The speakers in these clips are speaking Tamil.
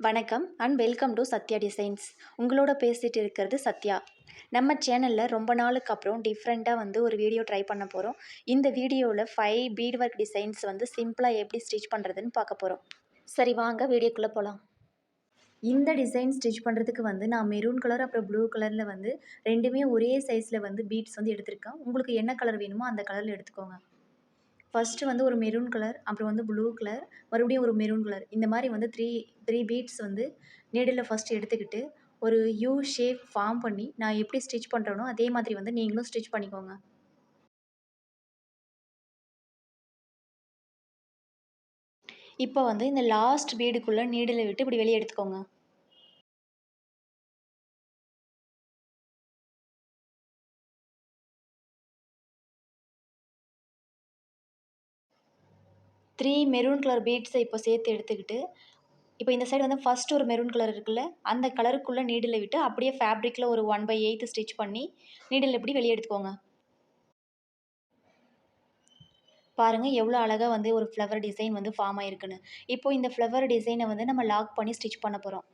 வணக்கம் and welcome to Sathya designs. உங்களோட பேசிட்டு இருக்கிறது சத்யா. நம்ம சேனலில் ரொம்ப நாளுக்கு அப்புறம் டிஃப்ரெண்ட்டாக ஒரு வீடியோ ட்ரை பண்ண போகிறோம். இந்த வீடியோவில் 5 பீட் ஒர்க் டிசைன்ஸ் சிம்பிளாக எப்படி ஸ்டிச் பண்ணுறதுன்னு பார்க்க போகிறோம். சரி, வாங்க வீடியோக்குள்ளே போகலாம். இந்த டிசைன் ஸ்டிச் பண்ணுறதுக்கு நான் மெரூன் கலர் அப்புறம் ப்ளூ கலரில் ரெண்டுமே ஒரே சைஸில் பீட்ஸ் எடுத்திருக்கேன். உங்களுக்கு என்ன கலர் வேணுமோ அந்த கலரில் எடுத்துக்கோங்க. ஃபஸ்ட்டு ஒரு மெரூன் கலர், அப்புறம் ப்ளூ கலர், மறுபடியும் ஒரு மெரூன் கலர். இந்த மாதிரி த்ரீ பீட்ஸ் நீடில் ஃபஸ்ட்டு எடுத்துக்கிட்டு ஒரு யூ ஷேப் ஃபார்ம் பண்ணி நான் எப்படி ஸ்டிச் பண்ணுறேனோ அதே மாதிரி நீங்களும் ஸ்டிச் பண்ணிக்கோங்க. இப்போ இந்த லாஸ்ட் பீடுக்குள்ளே நீடில் விட்டு இப்படி வெளியே எடுத்துக்கோங்க. த்ரீ மெரூன் கலர் பீட்ஸை இப்போ சேர்த்து எடுத்துக்கிட்டு இப்போ இந்த சைடு ஃபஸ்ட்டு ஒரு மெரூன் கலர் இருக்குல்ல, அந்த கலருக்குள்ளே நீடில் விட்டு அப்படியே ஃபேப்ரிக்கில் ஒரு 1/8 ஸ்டிச் பண்ணி நீடில் இப்படி வெளியே எடுத்துக்கோங்க. பாருங்கள் எவ்வளோ அழகாக ஒரு ஃப்ளவர் டிசைன் ஃபார்ம் ஆகிருக்குன்னு. இப்போது இந்த ஃப்ளவர் டிசைனை நம்ம லாக் பண்ணி ஸ்டிச் பண்ண போகிறோம்.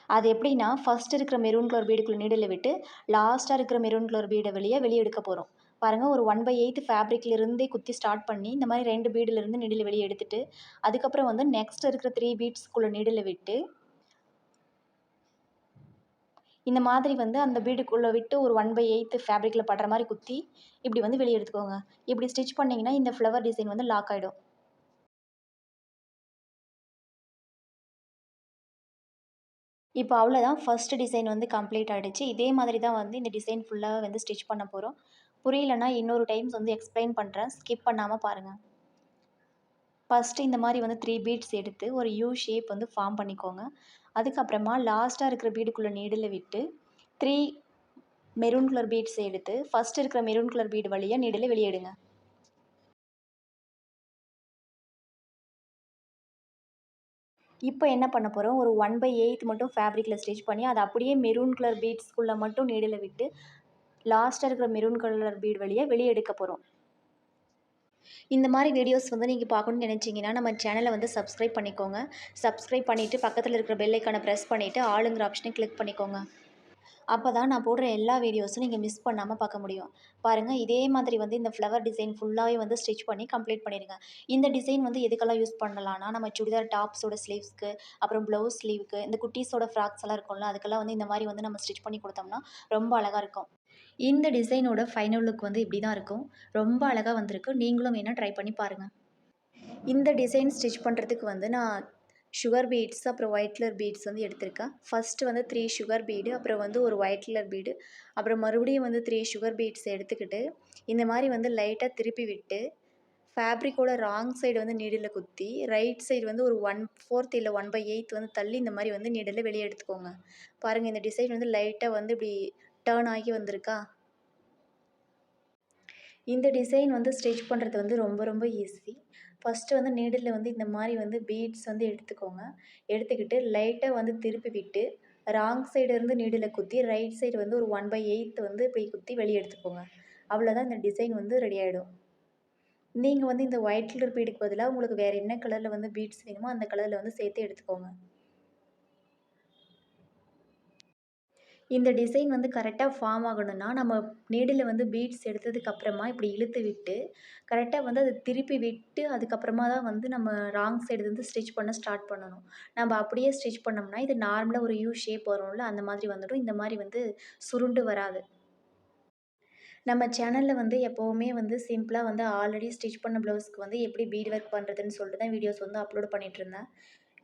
அது எப்படின்னா, ஃபஸ்ட்டு இருக்கிற மெரூன் கலர் பீடுக்குள்ளே நீடில் விட்டு லாஸ்ட்டாக இருக்கிற மெரூன் கலர் பீடை வெளியே எடுக்க போகிறோம். பாருங்கள், ஒரு 1/8 ஃபேப்ரிக்லேருந்தே குத்தி ஸ்டார்ட் பண்ணி இந்த மாதிரி 2 பீடிலேருந்து நீடில் வெளியே எடுத்துகிட்டு அதுக்கப்புறம் நெக்ஸ்ட் இருக்கிற 3 பீட்ஸ்க்குள்ளே நீடில் விட்டு இந்த மாதிரி அந்த பீடுக்குள்ளே விட்டு ஒரு 1/8 ஃபேப்ரிக்கில் படுற மாதிரி குத்தி இப்படி வெளியே எடுத்துக்கோங்க. இப்படி ஸ்டிச் பண்ணிங்கன்னா இந்த ஃப்ளவர் டிசைன் லாக் ஆகிடும். இப்போ அவ்வளோதான், ஃபஸ்ட்டு டிசைன் கம்ப்ளீட் ஆகிடுச்சு. இதே மாதிரி தான் இந்த டிசைன் ஃபுல்லாக ஸ்டிச் பண்ண போகிறோம். புரியலன்னா இன்னொரு டைம்ஸ் எக்ஸ்பிளைன் பண்ணுறேன், ஸ்கிப் பண்ணாமல் பாருங்கள். ஃபஸ்ட்டு இந்த மாதிரி 3 பீட்ஸ் எடுத்து ஒரு யூ ஷேப் ஃபார்ம் பண்ணிக்கோங்க. அதுக்கப்புறமா லாஸ்ட்டாக இருக்கிற பீடுக்குள்ளே நீடில் விட்டு 3 மெரூன் கலர் பீட்ஸ் எடுத்து ஃபஸ்ட்டு இருக்கிற மெரூன் கலர் பீடு வழியாக நீடில் வெளியே எடுங்க. இப்போ என்ன பண்ண போகிறோம், ஒரு 1/8 மட்டும் ஃபேப்ரிக்கில் ஸ்டிச் பண்ணி அதை அப்படியே மெரூன் கலர் பீட்ஸ்க்குள்ளே மட்டும் நீடில் விட்டு லாஸ்ட்டாக இருக்கிற மெரூன் கலர் பீடு வழியாக வெளியே எடுக்க போகிறோம். இந்த மாதிரி வீடியோஸ் நீங்கள் பார்க்கணுன்னு நினச்சிங்கன்னா நம்ம சேனலை சப்ஸ்கிரைப் பண்ணிக்கோங்க. சப்ஸ்கிரைப் பண்ணிவிட்டு பக்கத்தில் இருக்கிற பெல் ஐக்கானை ப்ரெஸ் பண்ணிவிட்டு ஆளுங்கிற ஆப்ஷனை கிளிக் பண்ணிக்கோங்க. அப்போ தான் நான் போடுற எல்லா வீடியோஸும் நீங்கள் மிஸ் பண்ணாமல் பார்க்க முடியும். பாருங்கள், இதே மாதிரி இந்த ஃப்ளவர் டிசைன் ஃபுல்லாகவே ஸ்டிச் பண்ணி கம்ப்ளீட் பண்ணிடுங்க. இந்த டிசைன் எதுக்கெல்லாம் யூஸ் பண்ணலான்னா, நம்ம சுடிதார் டாப்ஸோட ஸ்லீவ்ஸ்க்கு, அப்புறம் ப்ளவுஸ் ஸ்லீவுக்கு, இந்த குட்டீஸோட ஃப்ராக்ஸ் எல்லாம் இருக்கும்ல, அதுக்கெல்லாம் இந்த மாதிரி நம்ம ஸ்டிச் பண்ணி கொடுத்தோம்னா ரொம்ப அழகாக இருக்கும். இந்த டிசைனோட ஃபைனல் லுக் இப்படி தான் இருக்கும். ரொம்ப அழகாக வந்திருக்கு. நீங்களும் வேணால் ட்ரை பண்ணி பாருங்கள். இந்த டிசைன் ஸ்டிச் பண்ணுறதுக்கு நான் சுகர் பீட்ஸ் அப்புறம் ஒயிட் கலர் பீட்ஸ் எடுத்திருக்கேன். ஃபஸ்ட்டு 3 சுகர் பீடு, அப்புறம் ஒரு ஒயிட் கலர் பீடு, அப்புறம் மறுபடியும் 3 சுகர் பீட்ஸ் எடுத்துக்கிட்டு இந்த மாதிரி லைட்டாக திருப்பி விட்டு ஃபேப்ரிக்கோட ராங் சைடு நீடில் குத்தி ரைட் சைடு ஒரு 1/4 இல்லை 1/8 தள்ளி இந்த மாதிரி நீடில் வெளியே எடுத்துக்கோங்க. பாருங்கள், இந்த டிசைன் லைட்டாக இப்படி டேர்ன் ஆகி வந்திருக்கா. இந்த டிசைன் ஸ்டிச் பண்ணுறது ரொம்ப ஈஸி. ஃபஸ்ட்டு நீடில் இந்த மாதிரி பீட்ஸ் எடுத்துக்கோங்க. எடுத்துக்கிட்டு லைட்டாக திருப்பி விட்டு ராங் சைடு இருந்து நீடில் குத்தி ரைட் சைடு ஒரு 1/8 இப்படி குத்தி வெளியே எடுத்துக்கோங்க. அவ்வளோதான், இந்த டிசைன் ரெடி ஆகிடும். நீங்கள் இந்த ஒயிட் கலர் பீடுக்கு பதிலாக உங்களுக்கு வேறு என்ன கலரில் பீட்ஸ் வேணுமோ அந்த கலரில் சேர்த்து எடுத்துக்கோங்க. இந்த டிசைன் கரெக்டாக ஃபார்ம் ஆகணும்னா நம்ம நீடில் பீட்ஸ் எடுத்ததுக்கப்புறமா இப்படி இழுத்து விட்டு கரெக்டாக அதை திருப்பி விட்டு அதுக்கப்புறமா தான் நம்ம ராங் சைடு ஸ்டிச் பண்ண ஸ்டார்ட் பண்ணணும். நம்ம அப்படியே ஸ்டிச் பண்ணோம்னா இது நார்மலாக ஒரு யூ ஷேப் வரும்ல, அந்த மாதிரி வந்துடும். இந்த மாதிரி சுருண்டு வராது. நம்ம சேனலில் எப்போவுமே சிம்பிளாக ஆல்ரெடி ஸ்டிச் பண்ண ப்ளவுஸ்க்கு எப்படி பீட் ஒர்க் பண்ணுறதுன்னு சொல்லிட்டு தான் வீடியோஸ் அப்லோட் பண்ணிகிட்ருந்தேன்.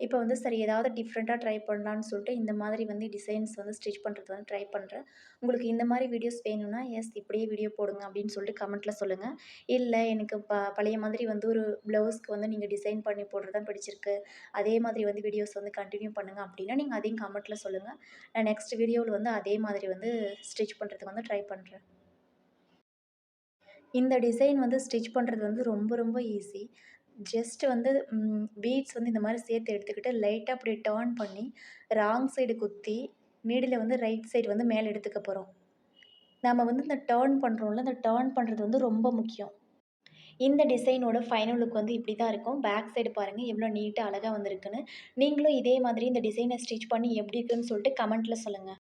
இப்போ சரி ஏதாவது டிஃப்ரெண்ட்டாக ட்ரை பண்ணலான்னு சொல்லிட்டு இந்த மாதிரி டிசைன்ஸ் ஸ்டிச் பண்ணுறது ட்ரை பண்ணுறேன். உங்களுக்கு இந்த மாதிரி வீடியோஸ் வேணும்னா இப்படியே வீடியோ போடுங்க அப்படின்னு சொல்லிட்டு கமெண்ட்டில் சொல்லுங்கள். இல்லை எனக்கு பழைய மாதிரி ஒரு ப்ளவுஸ்க்கு நீங்கள் டிசைன் பண்ணி போடுறது தான் பிடிச்சிருக்கு, அதே மாதிரி வீடியோஸ் கண்டினியூ பண்ணுங்கள் அப்படின்னா நீங்கள் அதையும் கமெண்ட்டில் சொல்லுங்கள். நான் நெக்ஸ்ட் வீடியோவில் அதே மாதிரி ஸ்டிச் பண்ணுறதுக்கு ட்ரை பண்ணுறேன். இந்த டிசைன் ஸ்டிச் பண்ணுறது ரொம்ப ஈஸி. ஜஸ்ட் பீட்ஸ் இந்த மாதிரி சேர்த்து எடுத்துக்கிட்டு லைட்டாக அப்படி டர்ன் பண்ணி ராங் சைடு குத்தி நீடில் ரைட் சைடு மேலே எடுத்துக்க போகிறோம். நம்ம இந்த டர்ன் பண்ணுறோம்ல, இந்த டர்ன் பண்ணுறது ரொம்ப முக்கியம். இந்த டிசைனோட ஃபைனல் லுக் வந்து இப்படி தான் இருக்கும். பேக் சைடு பாருங்கள் எவ்வளோ நீட்டா அழகா வந்திருக்குன்னு. நீங்களும் இதே மாதிரி இந்த டிசைனை ஸ்டிச் பண்ணி எப்படி இருக்குன்னு சொல்லிட்டு கமெண்ட்ல சொல்லுங்கள்.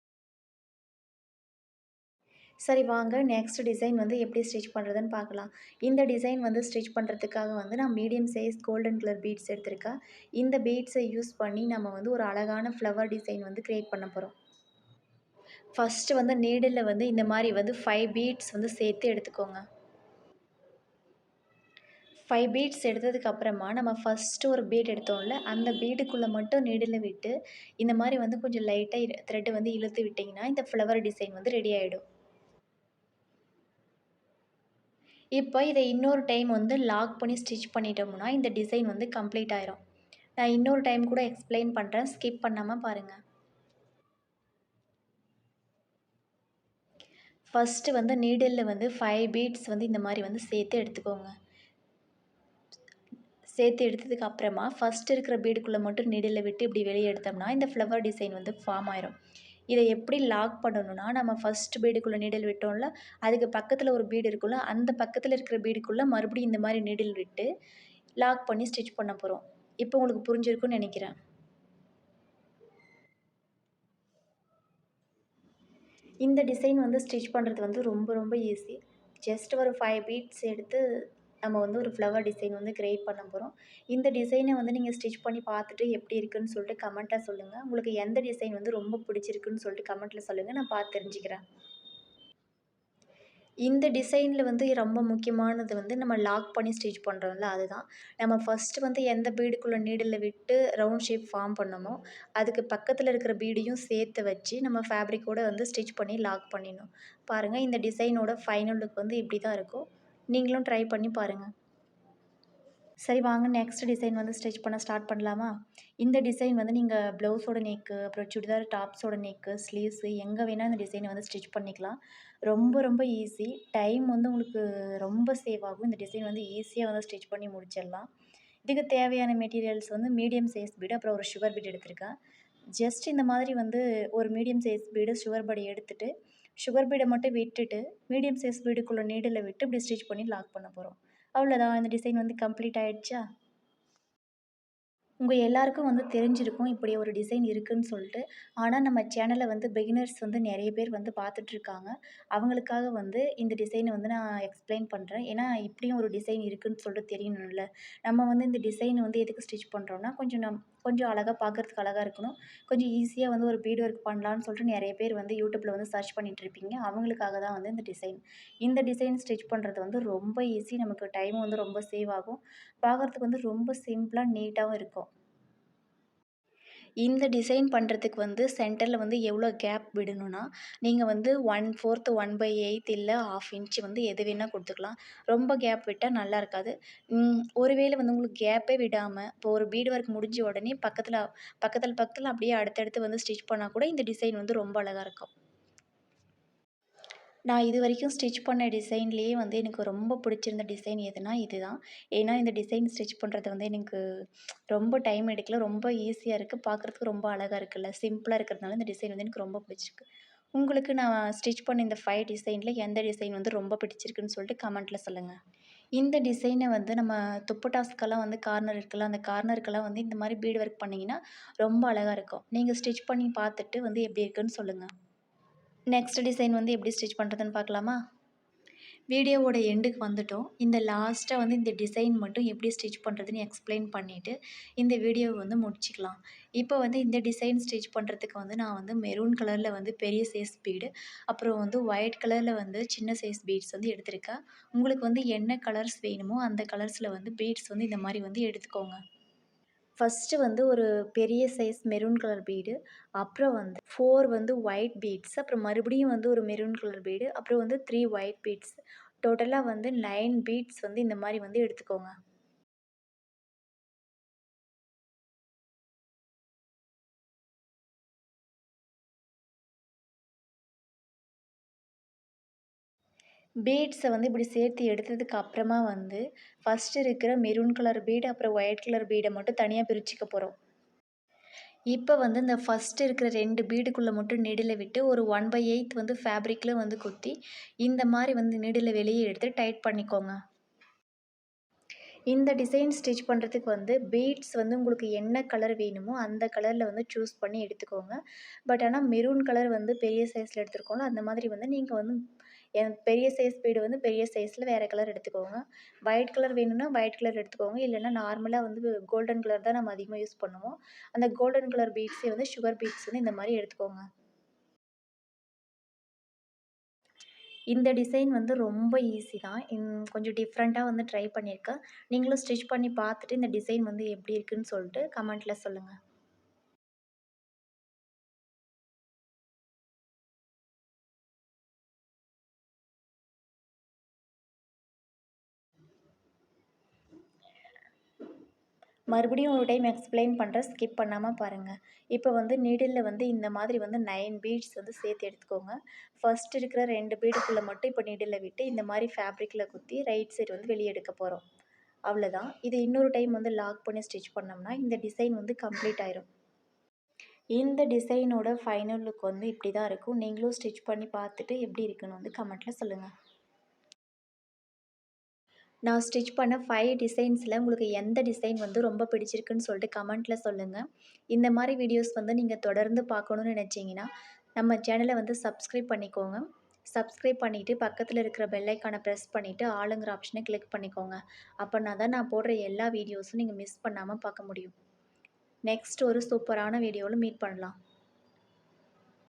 சரி வாங்க நெக்ஸ்ட் டிசைன் வந்து எப்படி ஸ்டிச் பண்ணுறதுன்னு பார்க்கலாம். இந்த டிசைன் வந்து ஸ்டிச் பண்ணுறதுக்காக வந்து நான் medium size golden colour beads எடுத்திருக்கேன். இந்த பீட்ஸை யூஸ் பண்ணி நம்ம வந்து ஒரு அழகான ஃப்ளவர் டிசைன் வந்து கிரியேட் பண்ண போகிறோம். ஃபஸ்ட்டு வந்து நீடில்ல வந்து இந்த மாதிரி வந்து 5 பீட்ஸ் வந்து சேர்த்து எடுத்துக்கோங்க. 5 பீட்ஸ் எடுத்ததுக்கு அப்புறமா நம்ம ஃபஸ்ட்டு ஒரு பீட் எடுத்தோம்ல, அந்த பீடுக்குள்ளே மட்டும் நீடில்ல விட்டு இந்த மாதிரி வந்து கொஞ்சம் லைட்டாக த்ரெட் வந்து இழுத்து விட்டிங்கன்னா இந்த ஃப்ளவர் டிசைன் வந்து ரெடி ஆகிடும். இப்போ இதை இன்னொரு டைம் வந்து லாக் பண்ணி ஸ்டிச் பண்ணிட்டோம்னா இந்த டிசைன் வந்து கம்ப்ளீட் ஆயிரும். நான் இன்னொரு டைம் கூட எக்ஸ்பிளைன் பண்ணுறேன், ஸ்கிப் பண்ணாமல் பாருங்கள். ஃபஸ்ட்டு வந்து நீடில்ல வந்து 5 பீட்ஸ் வந்து இந்த மாதிரி வந்து சேர்த்து எடுத்துக்கோங்க. சேர்த்து எடுத்ததுக்கு அப்புறமா ஃபஸ்ட்டு இருக்கிற பீடுக்குள்ளே மட்டும் நீடில்ல விட்டு இப்படி வெளியே எடுத்தோம்னா இந்த ஃப்ளவர் டிசைன் வந்து ஃபார்ம் ஆயிரும். இதை எப்படி லாக் பண்ணணும்னா, நம்ம ஃபஸ்ட் பீடுக்குள்ளே நீடில் விட்டோம்ல, அதுக்கு பக்கத்தில் ஒரு பீடு இருக்குல்ல, அந்த பக்கத்தில் இருக்கிற பீடுக்குள்ளே மறுபடியும் இந்த மாதிரி நீடில் விட்டு லாக் பண்ணி ஸ்டிச் பண்ண போகிறோம். இப்போ உங்களுக்கு புரிஞ்சிருக்கும்னு நினைக்கிறேன். இந்த டிசைன் வந்து ஸ்டிச் பண்ணுறது வந்து ரொம்ப ரொம்ப ஈஸி. ஜஸ்ட் ஒரு 5 பீட்ஸ் எடுத்து நம்ம வந்து ஒரு ஃப்ளவர் டிசைன் வந்து கிரியேட் பண்ண போகிறோம். இந்த டிசைனை வந்து நீங்கள் ஸ்டிச் பண்ணி பார்த்துட்டு எப்படி இருக்குன்னு சொல்லிட்டு கமெண்ட்டாக சொல்லுங்கள். உங்களுக்கு எந்த டிசைன் வந்து ரொம்ப பிடிச்சிருக்குன்னு சொல்லிட்டு கமெண்ட்டில் சொல்லுங்கள். நான் பார்த்து தெரிஞ்சுக்கிறேன். இந்த டிசைனில் வந்து ரொம்ப முக்கியமானது வந்து நம்ம லாக் பண்ணி ஸ்டிச் பண்ணுறோம்ல அதுதான். நம்ம ஃபஸ்ட்டு வந்து எந்த பீடுக்குள்ளே நீடில்ல விட்டு ரவுண்ட் ஷேப் ஃபார்ம் பண்ணோமோ, அதுக்கு பக்கத்தில் இருக்கிற பீடையும் சேர்த்து வச்சு நம்ம ஃபேப்ரிக்கோட வந்து ஸ்டிச் பண்ணி லாக் பண்ணிடணும். பாருங்கள் இந்த டிசைனோட ஃபைனல் லுக் வந்து இப்படி தான் இருக்கும். நீங்களும் ட்ரை பண்ணி பாருங்கள். சரி வாங்க நெக்ஸ்ட் டிசைன் வந்து ஸ்டிச் பண்ண ஸ்டார்ட் பண்ணலாமா? இந்த டிசைன் வந்து நீங்கள் ப்ளவுஸோட நெக்கு, அப்புறம் சுடிதார் டாப்ஸோட நெக்கு, ஸ்லீவ்ஸு எங்கே வேணால் இந்த டிசைனை வந்து ஸ்டிச் பண்ணிக்கலாம். ரொம்ப ரொம்ப ஈஸி. டைம் வந்து உங்களுக்கு ரொம்ப சேவ் ஆகும். இந்த டிசைன் வந்து ஈஸியாக வந்து ஸ்டிச் பண்ணி முடிச்சிடலாம். இதுக்கு தேவையான மெட்டீரியல்ஸ் வந்து மீடியம் சைஸ் பீடு, அப்புறம் ஒரு சுகர் பீட் எடுத்திருக்கேன். ஜஸ்ட் இந்த மாதிரி வந்து ஒரு medium size bead, sugar bead எடுத்துட்டு, சுகர் பீடை மட்டும் விட்டுட்டு, மீடியம் சைஸ் பீடுக்குள்ள நீடில விட்டு இப்படி ஸ்டிச் பண்ணி லாக் பண்ண போகிறோம். அவ்வளோதான். இந்த டிசைன் வந்து கம்ப்ளீட் ஆயிடுச்சா? உங்க எல்லாருக்கும் வந்து தெரிஞ்சிருக்கும் இப்படி ஒரு டிசைன் இருக்குன்னு சொல்லிட்டு. ஆனா நம்ம சேனல வந்து பிகினர்ஸ் வந்து நெறைய பேர் வந்து பார்த்துட்ருக்காங்க. அவங்களுக்காக வந்து இந்த டிசைன வந்து நான் எக்ஸ்பிளைன் பண்றேன். ஏன்னா இப்படியும் ஒரு டிசைன் இருக்குன்னு சொல்லிட்டு தெரியணும்ல. நம்ம வந்து இந்த டிசைன் வந்து எதுக்கு ஸ்டிச் பண்றோம்னா, கொஞ்சம் அழகா பார்க்கறதுக்கு அழகா இருக்கணும். கொஞ்சம் ஈஸியா வந்து ஒரு பீட் ஒர்க் பண்ணலான்னு சொல்லிட்டு நெறைய பேர் வந்து யூடியூப்ல வந்து சர்ச் பண்ணிட்டு இருப்பீங்க. அவங்களுக்காக தான் வந்து இந்த டிசைன். இந்த டிசைன் ஸ்டிச் பண்றது வந்து ரொம்ப ஈஸி. நமக்கு டைமும் வந்து ரொம்ப சேவ் ஆகும். பார்க்கறதுக்கு வந்து ரொம்ப சிம்பிளா, நீட்டாவும் இருக்கும். இந்த டிசைன் பண்ணுறதுக்கு வந்து சென்டரில் வந்து எவ்வளோ கேப் விடணும்னா, நீங்க வந்து 1/4 1/8 இல்ல 1/2 இன்ச் வந்து எது வேணா குடுத்துக்கலாம். ரொம்ப கேப் விட்டா நல்லா இருக்காது. ஒருவேளை வந்து உங்களுக்கு கேப்பே விடாம, இப்போ ஒரு பீட் ஒர்க் முடிஞ்ச உடனே பக்கத்துல அப்படியே அடுத்தடுத்து வந்து ஸ்டிச் பண்ணா கூட இந்த டிசைன் வந்து ரொம்ப அழகா இருக்கும். நான் இதுவரைக்கும் ஸ்டிச் பண்ண டிசைன்லேயே வந்து எனக்கு ரொம்ப பிடிச்சிருந்த டிசைன் எதுனா இதுதான். ஏன்னா இந்த டிசைன் ஸ்டிச் பண்ணுறது வந்து எனக்கு ரொம்ப டைம் எடுக்கல. ரொம்ப ஈஸியா இருக்கு. பார்க்குறதுக்கு ரொம்ப அழகா இருக்குல்ல. சிம்பிளா இருக்கிறதுனால இந்த டிசைன் வந்து எனக்கு ரொம்ப பிடிச்சிருக்கு. உங்களுக்கு நான் ஸ்டிச் பண்ண இந்த 5 டிசைன்ல எந்த டிசைன் வந்து ரொம்ப பிடிச்சிருக்குன்னு சொல்லிட்டு கமெண்ட்ல சொல்லுங்க. இந்த டிசைன வந்து நம்ம துப்பட்டாஸ்க்கெல்லாம் வந்து கார்னர் இருக்குல்ல, அந்த கார்னருக்கெல்லாம் வந்து இந்த மாரி பீட் ஒர்க் பண்ணீங்கன்னா, ரொம்ப அழகா இருக்கும். நீங்க ஸ்டிச் பண்ணி பார்த்துட்டு வந்து எப்படி இருக்குன்னு சொல்லுங்க. நெக்ஸ்ட் டிசைன் வந்து எப்படி ஸ்டிச் பண்ணுறதுன்னு பார்க்கலாமா? வீடியோவோட எண்டுக்கு வந்துட்டோம். இந்த லாஸ்ட்டா வந்து இந்த டிசைன் மட்டும் எப்படி ஸ்டிச் பண்ணுறதுன்னு எக்ஸ்பிளைன் பண்ணிவிட்டு, இந்த வீடியோவ வந்து முடிச்சுக்கலாம். இப்போ வந்து இந்த டிசைன் ஸ்டிச் பண்ணுறதுக்கு வந்து நான் வந்து மெரூன் கலரில் வந்து பெரிய சைஸ் பீடு, அப்புறம் வந்து ஒயிட் கலரில் வந்து சின்ன சைஸ் பீட்ஸ் வந்து எடுத்திருக்கேன். உங்களுக்கு வந்து என்ன கலர்ஸ் வேணுமோ அந்த கலர்ஸில் வந்து பீட்ஸ் வந்து இந்த மாரி வந்து எடுத்துக்கோங்க. ஃபஸ்ட்டு வந்து ஒரு பெரிய சைஸ் மெரூன் கலர் பீடு, அப்புறம் வந்து 4 வந்து ஒயிட் பீட்ஸ், அப்புறம் மறுபடியும் வந்து ஒரு மெரூன் கலர் பீடு, அப்புறம் வந்து 3 ஒயிட் பீட்ஸ். டோட்டலா வந்து 9 பீட்ஸ் வந்து இந்த மாரி வந்து எடுத்துக்கோங்க. பீட்ஸ வந்து இப்படி சேர்த்து எடுத்ததுக்கு அப்புறமா வந்து, ஃபஸ்ட்டு இருக்கிற மெரூன் கலர் பீடு, அப்புறம் ஒயிட் கலர் பீட மட்டும் தனியா பிரிச்சுக்க போறோம். இப்ப வந்து இந்த ஃபர்ஸ்ட் இருக்கிற 2 பீடுக்குள்ள மட்டும் நீடில விட்டு ஒரு 1/8 வந்து ஃபேப்ரிக்ல வந்து குத்தி, இந்த மாரி வந்து நீடில வெளிய எடுத்து டைட் பண்ணிக்கோங்க. இந்த டிசைன் ஸ்டிச் பண்ணுறதுக்கு வந்து பீட்ஸ் வந்து உங்களுக்கு என்ன கலர் வேணுமோ அந்த கலரில் வந்து சூஸ் பண்ணி எடுத்துக்கோங்க. பட் ஆனால் மெரூன் கலர் வந்து பெரிய சைஸில் எடுத்துருக்கோம்ல, அந்த மாதிரி வந்து நீங்கள் வந்து பெரிய சைஸ் பீடு வந்து பெரிய சைஸில் வேறு கலர் எடுத்துக்கோங்க. ஒயிட் கலர் வேணும்னா ஒயிட் கலர் எடுத்துக்கோங்க. இல்லைன்னா நார்மலாக வந்து கோல்டன் கலர் தான் நம்ம அதிகமாக யூஸ் பண்ணுவோம். அந்த கோல்டன் கலர் பீட்ஸே வந்து சுகர் பீட்ஸ் வந்து இந்த மாதிரி எடுத்துக்கோங்க. இந்த டிசைன் வந்து ரொம்ப ஈஸி தான். கொஞ்சம் டிஃப்ரெண்ட்டா வந்து ட்ரை பண்ணியிருக்கேன். நீங்களும் ஸ்டிச் பண்ணி பார்த்துட்டு இந்த டிசைன் வந்து எப்படி இருக்குன்னு சொல்லிட்டு கமெண்ட்ல சொல்லுங்க. மறுபடியும் ஒரு டைம் எக்ஸ்பிளைன் பண்ணுறேன். ஸ்கிப் பண்ணாம பாருங்க. இப்போ வந்து நீடில்ல வந்து இந்த மாதிரி வந்து 9 பீட்ஸ் வந்து சேர்த்து எடுத்துக்கோங்க. ஃபர்ஸ்ட் இருக்கிற 2 பீடுக்குள்ள மட்டும் இப்போ நீடில்ல விட்டு இந்த மாதிரி ஃபேப்ரிக்ல குத்தி ரைட் சைடு வந்து வெளிய எடுக்க போறோம். அவ்வளோதான். இது இன்னொரு டைம் வந்து லாக் பண்ணி ஸ்டிச் பண்ணோம்னா இந்த டிசைன் வந்து கம்ப்ளீட் ஆயிரும். இந்த டிசைனோட ஃபைனல் லுக் வந்து இப்படி தான் இருக்கும். நீங்களும் ஸ்டிச் பண்ணி பார்த்துட்டு எப்படி இருக்குன்னு வந்து கமெண்ட்ல சொல்லுங்க. நான் ஸ்டிச் பண்ண 5 டிசைன்ஸில் உங்களுக்கு எந்த டிசைன் வந்து ரொம்ப பிடிச்சிருக்குன்னு சொல்லிட்டு கமெண்ட்ல சொல்லுங்கள். இந்த மாதிரி வீடியோஸ் வந்து நீங்கள் தொடர்ந்து பார்க்கணுன்னு நினச்சிங்கன்னா நம்ம சேனலை வந்து சப்ஸ்கிரைப் பண்ணிக்கோங்க. சப்ஸ்கிரைப் பண்ணிவிட்டு பக்கத்தில் இருக்கிற பெல் ஐக்கானை ப்ரெஸ் பண்ணிவிட்டு ஆளுங்கிற ஆப்ஷனை கிளிக் பண்ணிக்கோங்க. அப்போனா தான் நான் போடுற எல்லா வீடியோஸும் நீங்கள் மிஸ் பண்ணாமல் பார்க்க முடியும். நெக்ஸ்ட் ஒரு சூப்பரான வீடியோவில் மீட் பண்ணலாம்.